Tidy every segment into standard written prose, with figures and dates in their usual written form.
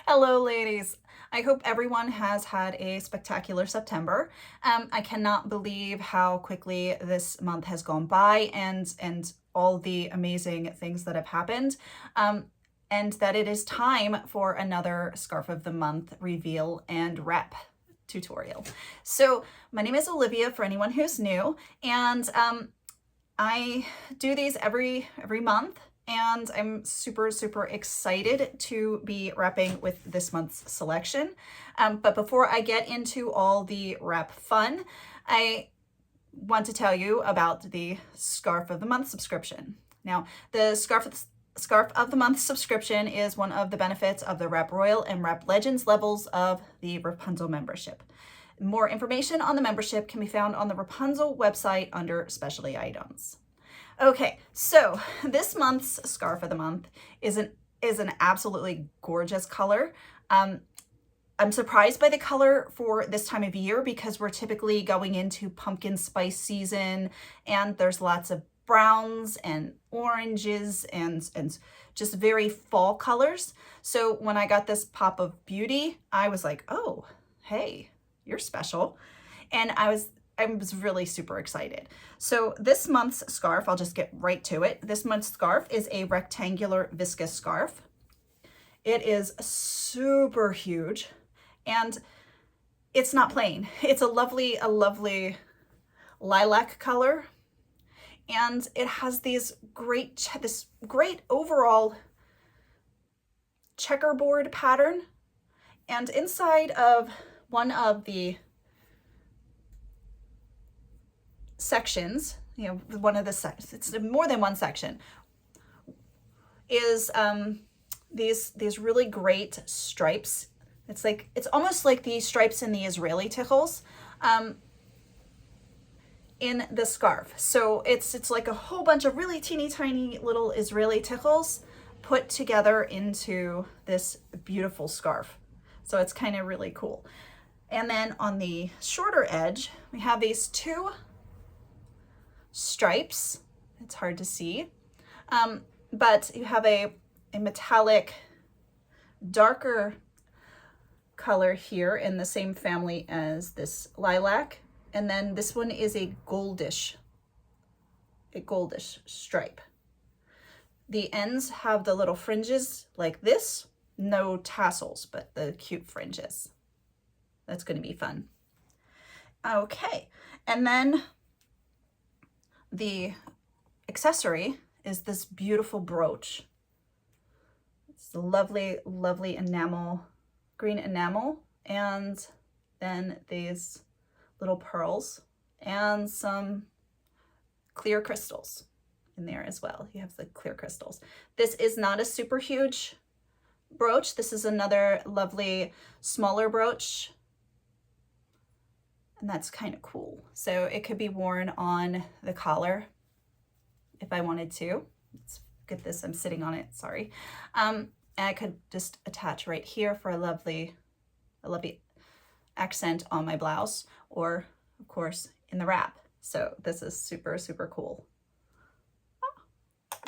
Hello, ladies. I hope everyone has had a spectacular September. I cannot believe how quickly this month has gone by and all the amazing things that have happened. And that it is time for another Scarf of the Month reveal and rep tutorial. So my name is Olivia for anyone who's new, and I do these every month, and I'm super excited to be repping with this month's selection. But before I get into all the rep fun, I want to tell you about the Scarf of the Month subscription. Now, the Scarf of the Month subscription is one of the benefits of the Rep Royal and Rep Legends levels of the Wrapunzel membership. More information on the membership can be found on the Wrapunzel website under specialty items. Okay, so this month's Scarf of the Month is an absolutely gorgeous color. I'm surprised by the color for this time of year because we're typically going into pumpkin spice season, and there's lots of browns and oranges and just very fall colors. So when I got this pop of beauty, I was like, oh, hey, you're special. And I was really super excited. So this month's scarf, I'll just get right to it. This month's scarf is a rectangular viscose scarf. It is super huge, and it's not plain. It's a lovely lilac color, and it has this great overall checkerboard pattern. And inside of one of the sections, one of the sections, it's more than one section, is these really great stripes. It's almost like the stripes in the Israeli tichels in the scarf. So it's like a whole bunch of really teeny tiny little Israeli tichels put together into this beautiful scarf. So it's kind of really cool. And then on the shorter edge, we have these two stripes. It's hard to see, but you have a metallic darker color here in the same family as this lilac, and then this one is a goldish stripe. The ends have the little fringes like this, no tassels, but the cute fringes. That's going to be fun. Okay, and then the accessory is this beautiful brooch. It's a lovely enamel, green enamel, and then these little pearls and some clear crystals in there as well. You have the clear crystals. This is not a super huge brooch. This is another lovely smaller brooch, and that's kind of cool. So it could be worn on the collar if I wanted to. Let's get this, I'm sitting on it, sorry. And I could just attach right here for a lovely accent on my blouse, or of course in the wrap. So this is super cool.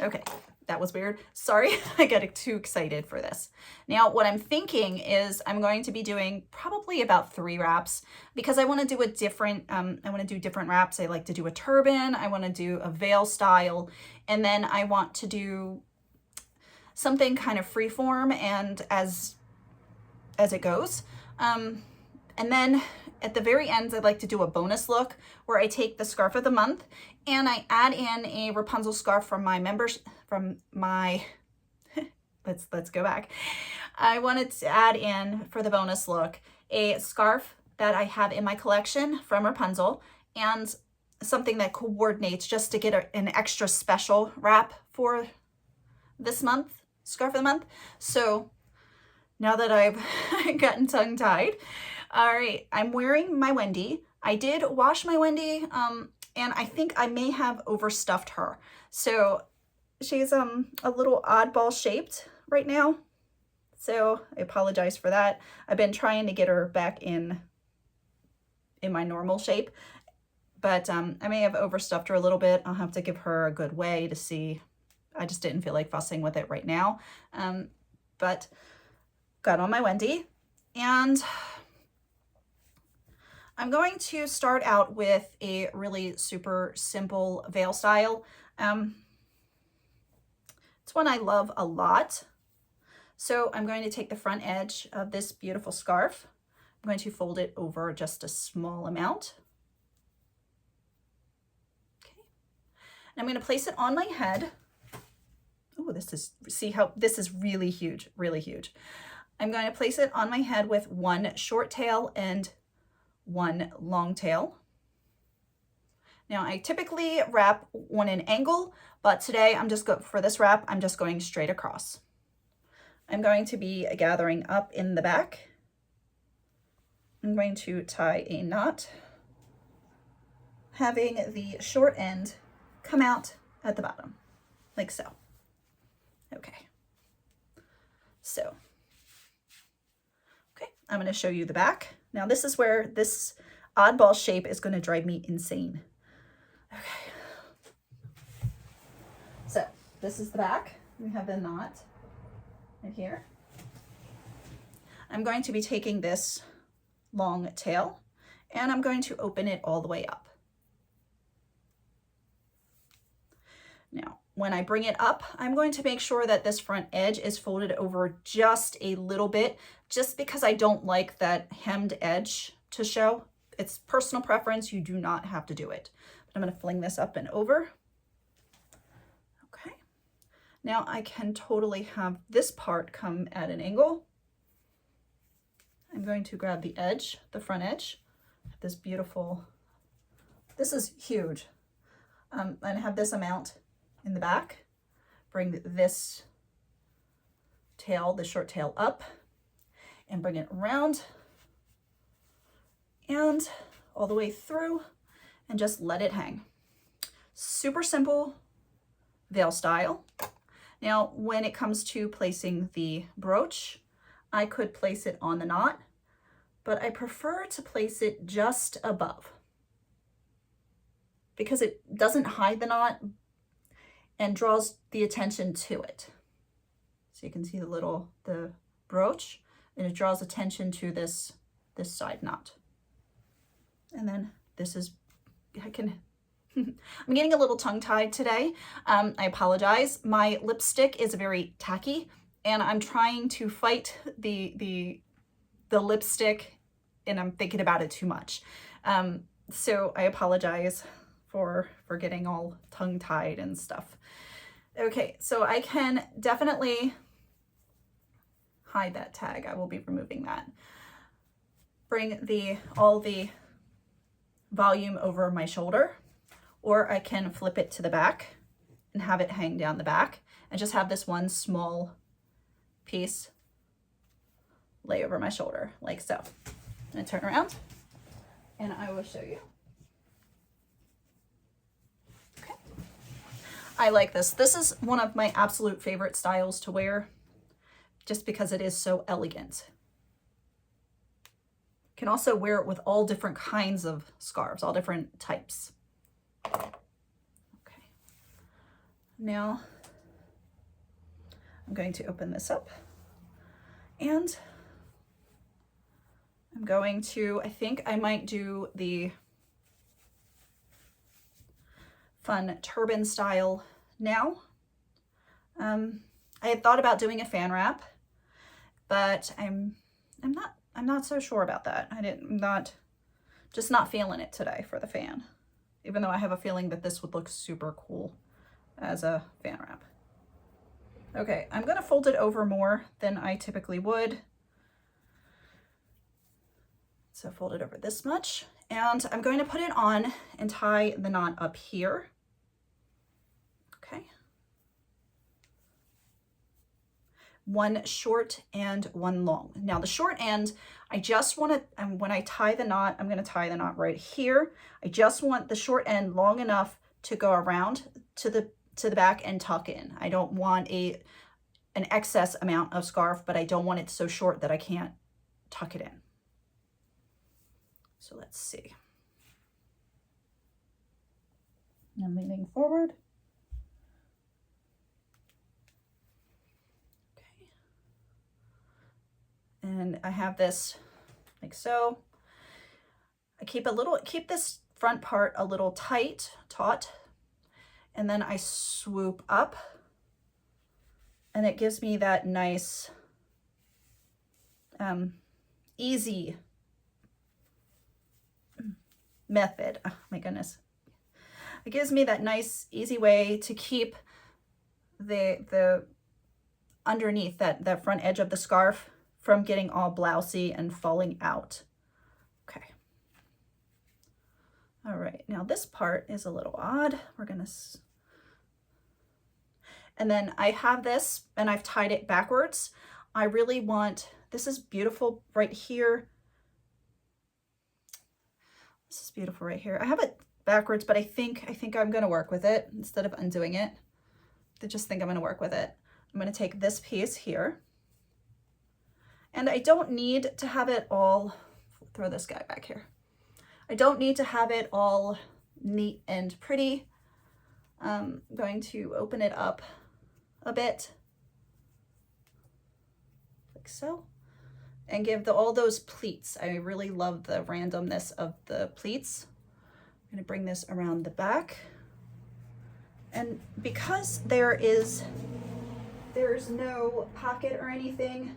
Okay, that was weird. Sorry, I got too excited for this. Now, what I'm thinking is I'm going to be doing probably about 3 wraps because I want to do a different, different wraps. I like to do a turban, I want to do a veil style, and then I want to do something kind of freeform and as it goes. And then at the very end, I'd like to do a bonus look where I take the Scarf of the Month and I add in a Wrapunzel scarf from my let's go back. I wanted to add in for the bonus look a scarf that I have in my collection from Wrapunzel and something that coordinates just to get an extra special wrap for this month, Scarf of the Month. So now that I've gotten tongue-tied, all right, I'm wearing my Wendy. I did wash my Wendy, and I think I may have overstuffed her. So she's a little oddball shaped right now. So I apologize for that. I've been trying to get her back in my normal shape, but I may have overstuffed her a little bit. I'll have to give her a good weigh to see. I just didn't feel like fussing with it right now. But got on my Wendy, and I'm going to start out with a really super simple veil style. It's one I love a lot. So I'm going to take the front edge of this beautiful scarf. I'm going to fold it over just a small amount. Okay. And I'm going to place it on my head. Oh, see how this is really huge, really huge. I'm going to place it on my head with one short tail and one long tail. Now I typically wrap one in angle, but today for this wrap, I'm just going straight across. I'm going to be gathering up in the back. I'm going to tie a knot, having the short end come out at the bottom, like so. Okay. So, okay, I'm going to show you the back. Now this is where this oddball shape is going to drive me insane. Okay. So this is the back. We have the knot right here. I'm going to be taking this long tail and I'm going to open it all the way up. Now, when I bring it up, I'm going to make sure that this front edge is folded over just a little bit, just because I don't like that hemmed edge to show. It's personal preference. You do not have to do it. But I'm going to fling this up and over. Okay. Now I can totally have this part come at an angle. I'm going to grab the edge, the front edge, this beautiful, this is huge, and have this amount in the back. Bring this tail, the short tail up, and bring it around and all the way through and just let it hang. Super simple veil style. Now, when it comes to placing the brooch, I could place it on the knot, but I prefer to place it just above because it doesn't hide the knot and draws the attention to it. So you can see the brooch, and it draws attention to this side knot. And then this is, I'm getting a little tongue-tied today. I apologize. My lipstick is very tacky, and I'm trying to fight the lipstick, and I'm thinking about it too much. So I apologize for getting all tongue-tied and stuff. Okay, so I can definitely hide that tag. I will be removing that. Bring all the volume over my shoulder, or I can flip it to the back and have it hang down the back and just have this one small piece lay over my shoulder like so. I'm going to turn around and I will show you. Okay. I like this. This is one of my absolute favorite styles to wear just because it is so elegant. You can also wear it with all different kinds of scarves, all different types. Okay. Now I'm going to open this up and I'm going to, I think I might do the fun turban style now. I had thought about doing a fan wrap, but I'm not so sure about that. Just not feeling it today for the fan, even though I have a feeling that this would look super cool as a fan wrap. Okay, I'm gonna fold it over more than I typically would. So fold it over this much, and I'm going to put it on and tie the knot up here. Okay. One short and one long. Now the short end, I just want to, when I tie the knot, I'm going to tie the knot right here. I just want the short end long enough to go around to the back and tuck in. I don't want an excess amount of scarf, but I don't want it so short that I can't tuck it in. So let's see. I'm leaning forward. Okay. And I have this like so. I keep this front part a little taut, and then I swoop up, and it gives me that nice, easy method. Oh my goodness. It gives me that nice, easy way to keep the underneath that front edge of the scarf from getting all blousy and falling out. Okay. All right, now this part is a little odd. We're gonna, and then I have this and I've tied it backwards. I really want, this is beautiful right here. This is beautiful right here. I have it backwards, but I think I'm gonna work with it instead of undoing it. I just think I'm gonna work with it. I'm gonna take this piece here, and I don't need to have it all, throw this guy back here. I don't need to have it all neat and pretty. I'm going to open it up a bit, like so, and give all those pleats. I really love the randomness of the pleats. I'm gonna bring this around the back. And because there's no pocket or anything,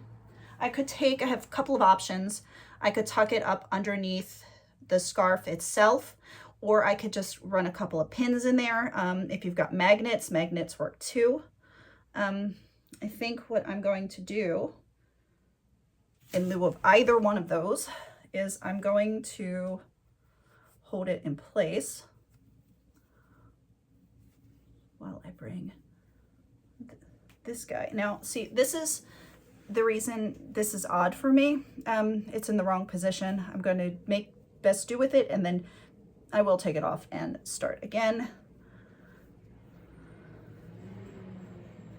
I have a couple of options. I could tuck it up underneath the scarf itself, or I could just run a couple of pins in there. If you've got magnets work too. I think what I'm going to do in lieu of either one of those is I'm going to hold it in place while I bring this guy. Now, see, this is the reason this is odd for me. It's in the wrong position. I'm going to make best do with it, and then I will take it off and start again.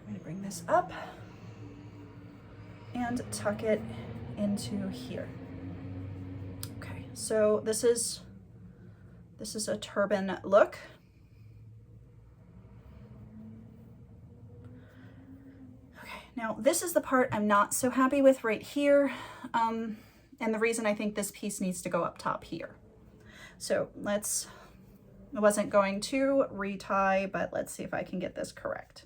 I'm going to bring this up and tuck it into here. Okay, so this is a turban look. Okay, now this is the part I'm not so happy with right here. And the reason I think this piece needs to go up top here. So I wasn't going to retie, but let's see if I can get this correct.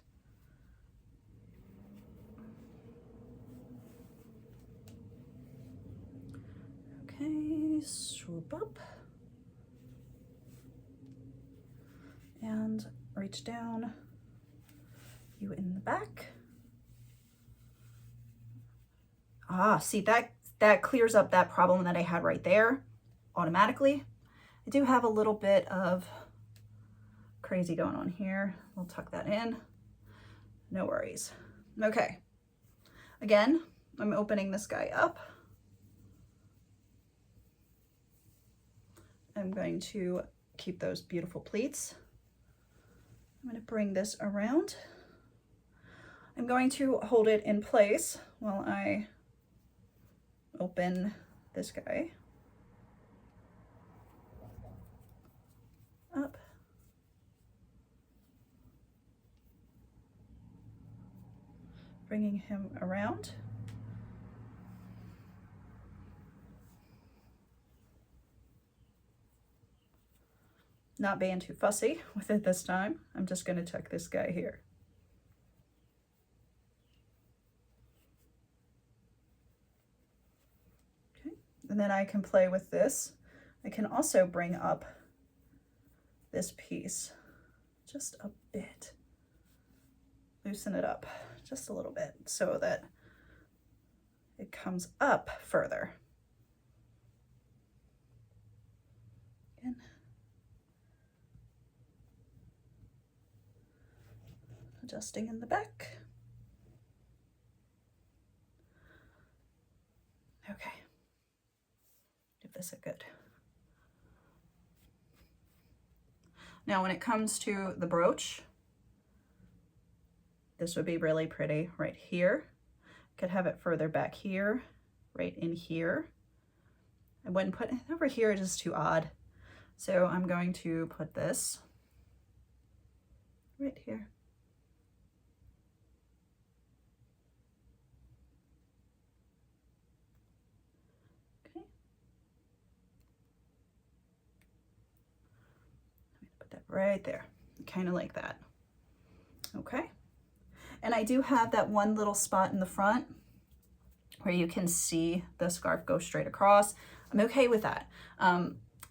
Okay, swoop up and reach down, you in the back. Ah, see, that clears up that problem that I had right there automatically. I do have a little bit of crazy going on here. We'll tuck that in. No worries. Okay. Again, I'm opening this guy up. I'm going to keep those beautiful pleats. I'm going to bring this around. I'm going to hold it in place while I open this guy up. Bringing him around. Not being too fussy with it this time. I'm just going to tuck this guy here. Okay, and then I can play with this. I can also bring up this piece just a bit. Loosen it up just a little bit so that it comes up further. Again. Adjusting in the back. Okay. Give this a good. Now when it comes to the brooch, this would be really pretty right here. Could have it further back here, right in here. I wouldn't put it over here, it's just too odd. So I'm going to put this right here. right there, kind of like that. Okay. And I do have that one little spot in the front where you can see the scarf go straight across. I'm okay with that.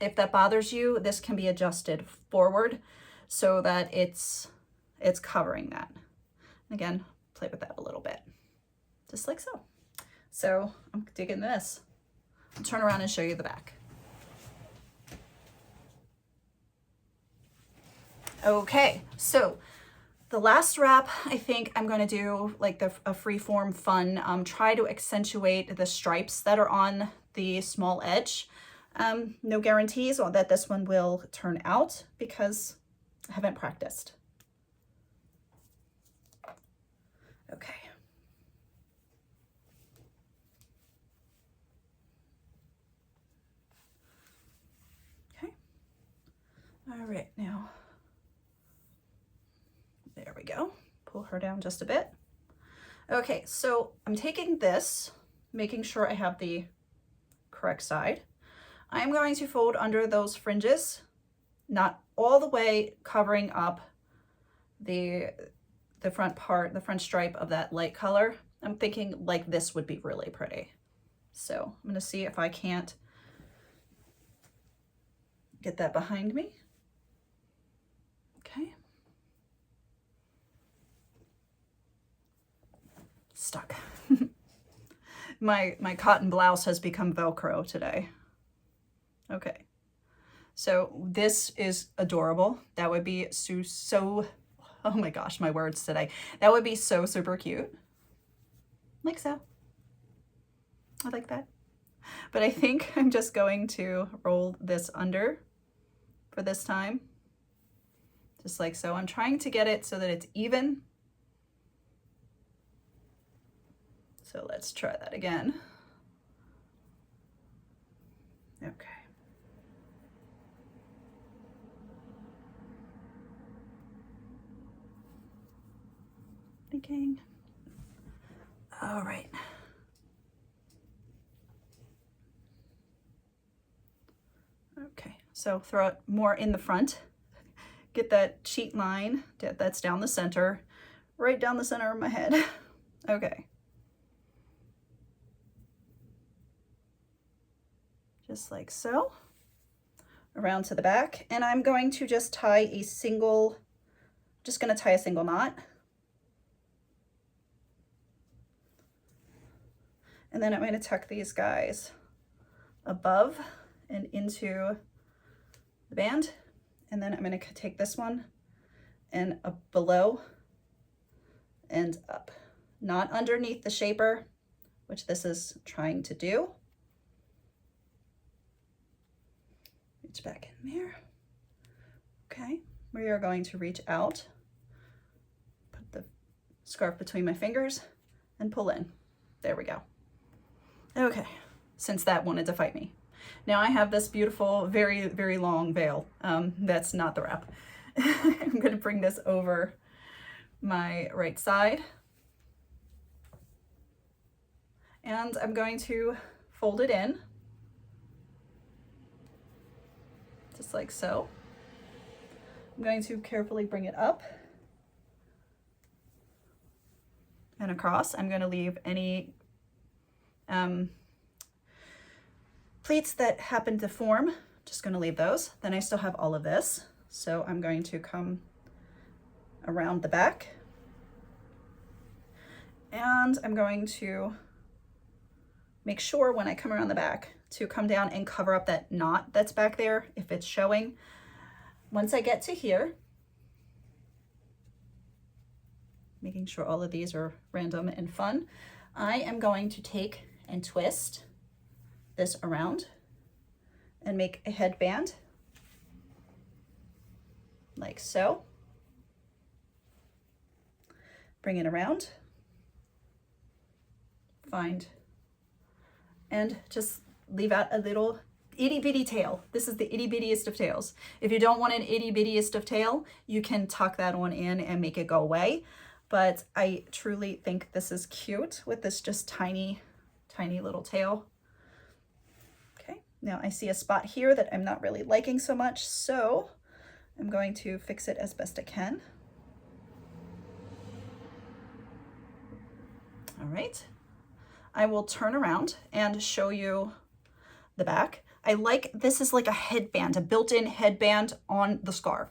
If that bothers you, this can be adjusted forward so that it's covering that. Again, play with that a little bit, just like so. So I'm digging this. I'll turn around and show you the back. Okay, so the last wrap, I think I'm going to do like a freeform fun, try to accentuate the stripes that are on the small edge. No guarantees on that this one will turn out because I haven't practiced. Okay. Okay. All right, now. There we go. Pull her down just a bit. Okay, so I'm taking this, making sure I have the correct side. I'm going to fold under those fringes, not all the way covering up the front part, the front stripe of that light color. I'm thinking like this would be really pretty. So I'm gonna see if I can't get that behind me. Okay. Stuck. My cotton blouse has become Velcro today. Okay, so this is adorable. That would be so, oh my gosh, my words today. That would be so super cute. Like so. I like that. But I think I'm just going to roll this under for this time. Just like so. I'm trying to get it so that it's even. So let's try that again. Okay. Thinking. All right. Okay, so throw it more in the front. Get that cheat line that's down the center, right down the center of my head. Okay. Just like so, around to the back. And I'm going to just tie a single knot. And then I'm going to tuck these guys above and into the band. And then I'm going to take this one and up below and up, not underneath the shaper, which this is trying to do. Reach back in there. Okay, we are going to reach out, put the scarf between my fingers and pull in. There we go. Okay, since that wanted to fight me. Now I have this beautiful, very, very long veil. That's not the wrap. I'm gonna bring this over my right side. And I'm going to fold it in. Just like so. I'm going to carefully bring it up and across. I'm going to leave any pleats that happen to form, just going to leave those. Then I still have all of this. So I'm going to come around the back and I'm going to make sure when I come around the back to come down and cover up that knot that's back there if it's showing. Once I get to here, making sure all of these are random and fun, I am going to take and twist this around and make a headband like so. Bring it around, find, and just leave out a little itty bitty tail. This is the itty bittiest of tails. If you don't want an itty bittiest of tail, you can tuck that one in and make it go away. But I truly think this is cute with this just tiny, tiny little tail. Okay, now I see a spot here that I'm not really liking so much, so I'm going to fix it as best I can. All right. I will turn around and show you the back. I like, this is like a headband, a built-in headband on the scarf.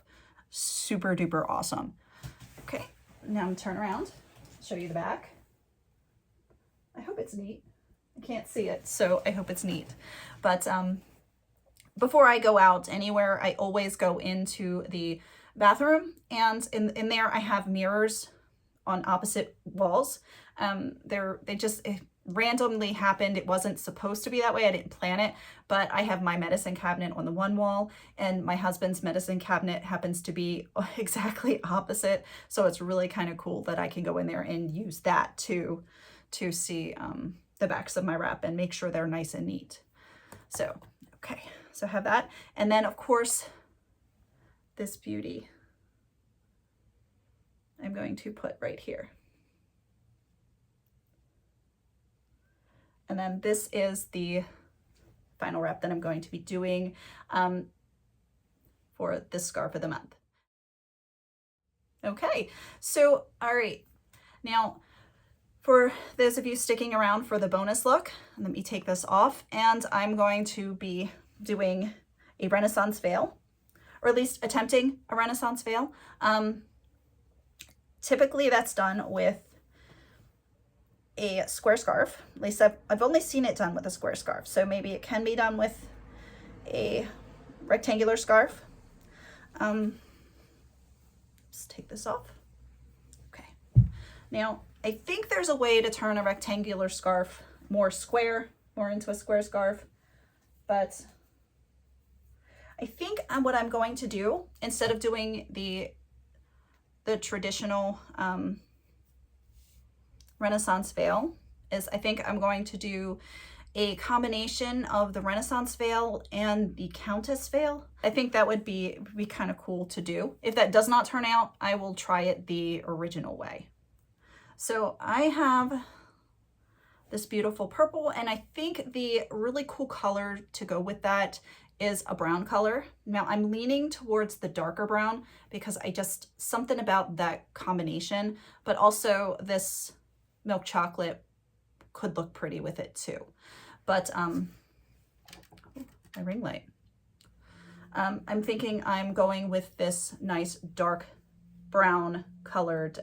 Super duper awesome. Okay, now I'm turn around, show you the back. I hope it's neat. I can't see it, so I hope it's neat. But before I go out anywhere, I always go into the bathroom, and in there I have mirrors on opposite walls. It randomly happened. It wasn't supposed to be that way. I didn't plan it, but I have my medicine cabinet on the one wall, and my husband's medicine cabinet happens to be exactly opposite. So it's really kind of cool that I can go in there and use that to see the backs of my wrap and make sure they're nice and neat. So, okay, so I have that. And then of course, this beauty I'm going to put right here. And then this is the final wrap that I'm going to be doing for this scarf of the month. Okay, so all right, now for those of you sticking around for the bonus look, let me take this off, and I'm going to be doing a Renaissance veil, or at least attempting a Renaissance veil. Typically that's done with a square scarf. At least I've only seen it done with a square scarf, so maybe it can be done with a rectangular scarf. Let's take this off. Okay, now I think there's a way to turn a rectangular scarf more into a square scarf, but I think what I'm going to do, instead of doing the traditional Renaissance veil, is I think I'm going to do a combination of the Renaissance veil and the Countess veil. I think that would be kind of cool to do. If that does not turn out, I will try it the original way. So I have this beautiful purple, and I think the really cool color to go with that is a brown color. Now I'm leaning towards the darker brown because something about that combination, but also this milk chocolate could look pretty with it too. But my ring light. I'm thinking I'm going with this nice dark brown colored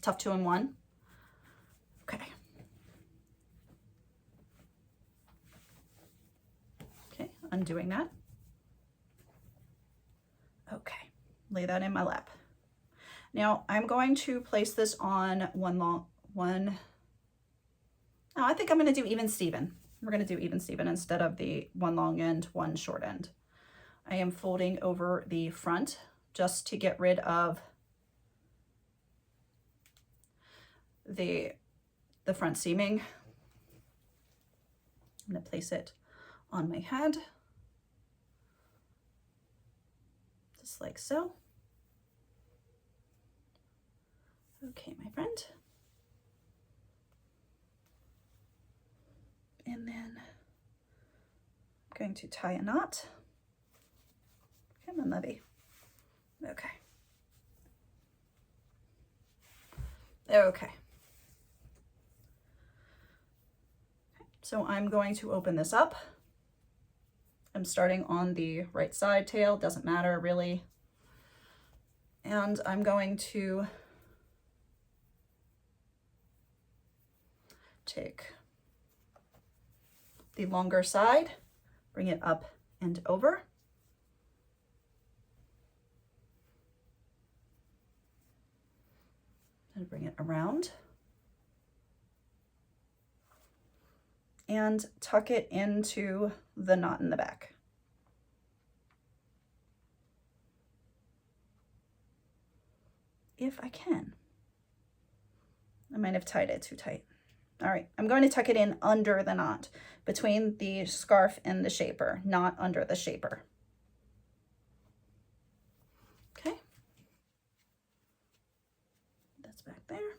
Tough 2-in-1. Okay. Okay, undoing that. Okay, lay that in my lap. Now I'm going to place this on I think I'm going to do even Steven. We're going to do even Steven instead of the one long end, one short end. I am folding over the front just to get rid of the front seaming. I'm going to place it on my head, just like so. Okay, my friend. And then I'm going to tie a knot. Come on, lovey. Okay. Okay. So I'm going to open this up. I'm starting on the right side tail, doesn't matter really. And I'm going to take the longer side, bring it up and over. And bring it around. And tuck it into the knot in the back. If I can. I might have tied it too tight. All right, I'm going to tuck it in under the knot, between the scarf and the shaper, not under the shaper. Okay. That's back there.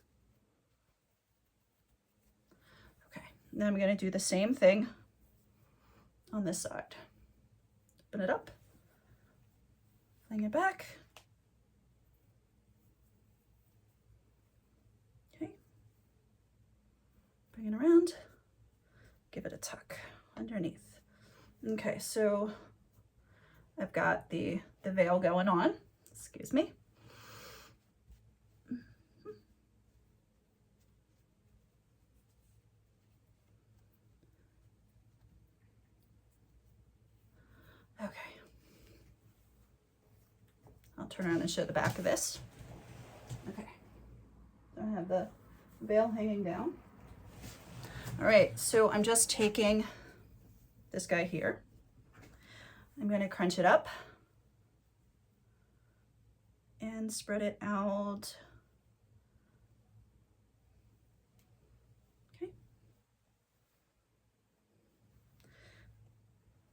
Okay, now I'm going to do the same thing on this side. Open it up, fling it back, give it a tuck underneath. Okay, so I've got the veil going on, excuse me. Okay. I'll turn around and show the back of this. Okay. I have the veil hanging down. All right, so I'm just taking this guy here. I'm going to crunch it up and spread it out. Okay.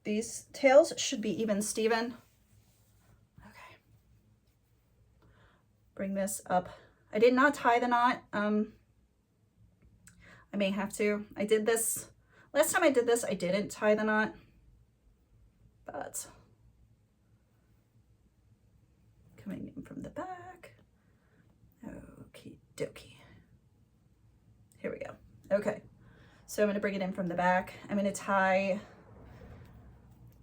These tails should be even Steven. Okay. Bring this up. I did not tie the knot. I may have to. I did this, last time I did this, I didn't tie the knot, but coming in from the back. Okie dokie. Here we go. Okay, so I'm going to bring it in from the back. I'm going to tie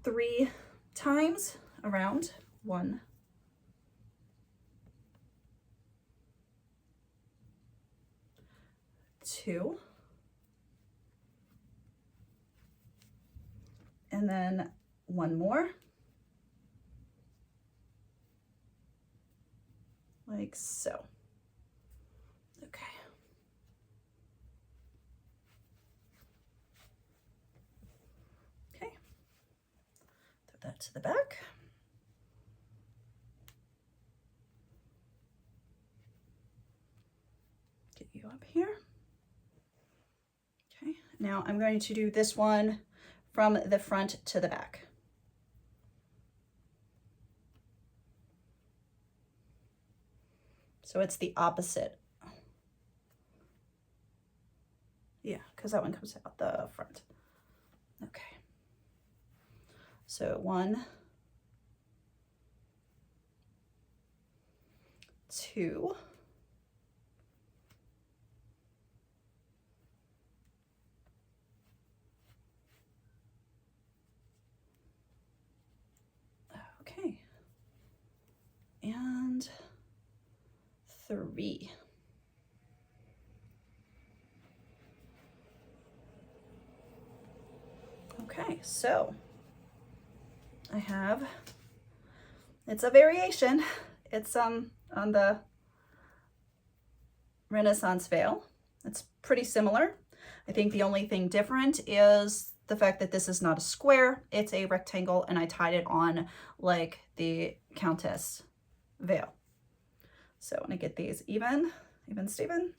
3 times around. 1, 2, and then 1 more, like so. Okay. Okay. Throw that to the back. Get you up here. Okay. Now I'm going to do this one from the front to the back. So it's the opposite. Yeah, because that one comes out the front. Okay. So 1, 2, okay, and 3. Okay, so I have, it's a variation. It's on the Renaissance veil. It's pretty similar. I think the only thing different is the fact that this is not a square, it's a rectangle, and I tied it on like the Countess veil. So I want to get these even Steven.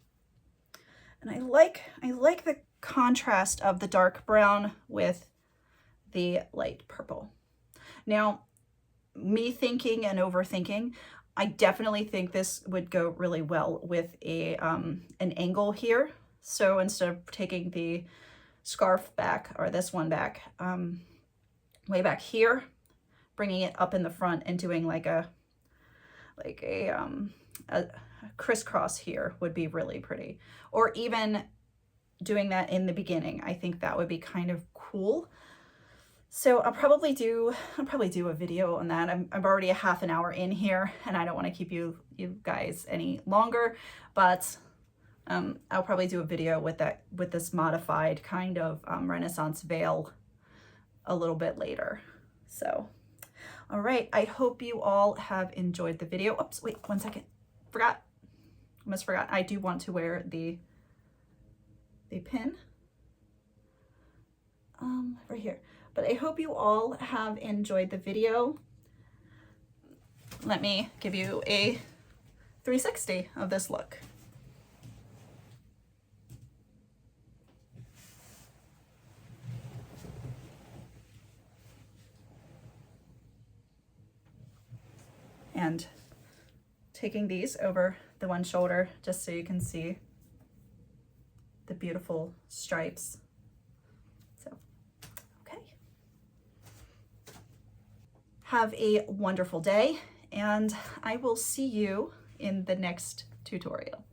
And I like the contrast of the dark brown with the light purple. Now, me thinking and overthinking, I definitely think this would go really well with a an angle here. So instead of taking the scarf back, or this one back, way back here, bringing it up in the front and doing like a crisscross here would be really pretty. Or even doing that in the beginning. I think that would be kind of cool. So I'll probably do a video on that. I'm already a half an hour in here, and I don't want to keep you guys any longer, but I'll probably do a video with this modified kind of Renaissance veil a little bit later. So, all right, I hope you all have enjoyed the video. Oops, wait, 1 second. Almost forgot. I do want to wear the pin right here. But I hope you all have enjoyed the video. Let me give you a 360 of this look. And taking these over the one shoulder just so you can see the beautiful stripes. So, okay. Have a wonderful day, and I will see you in the next tutorial.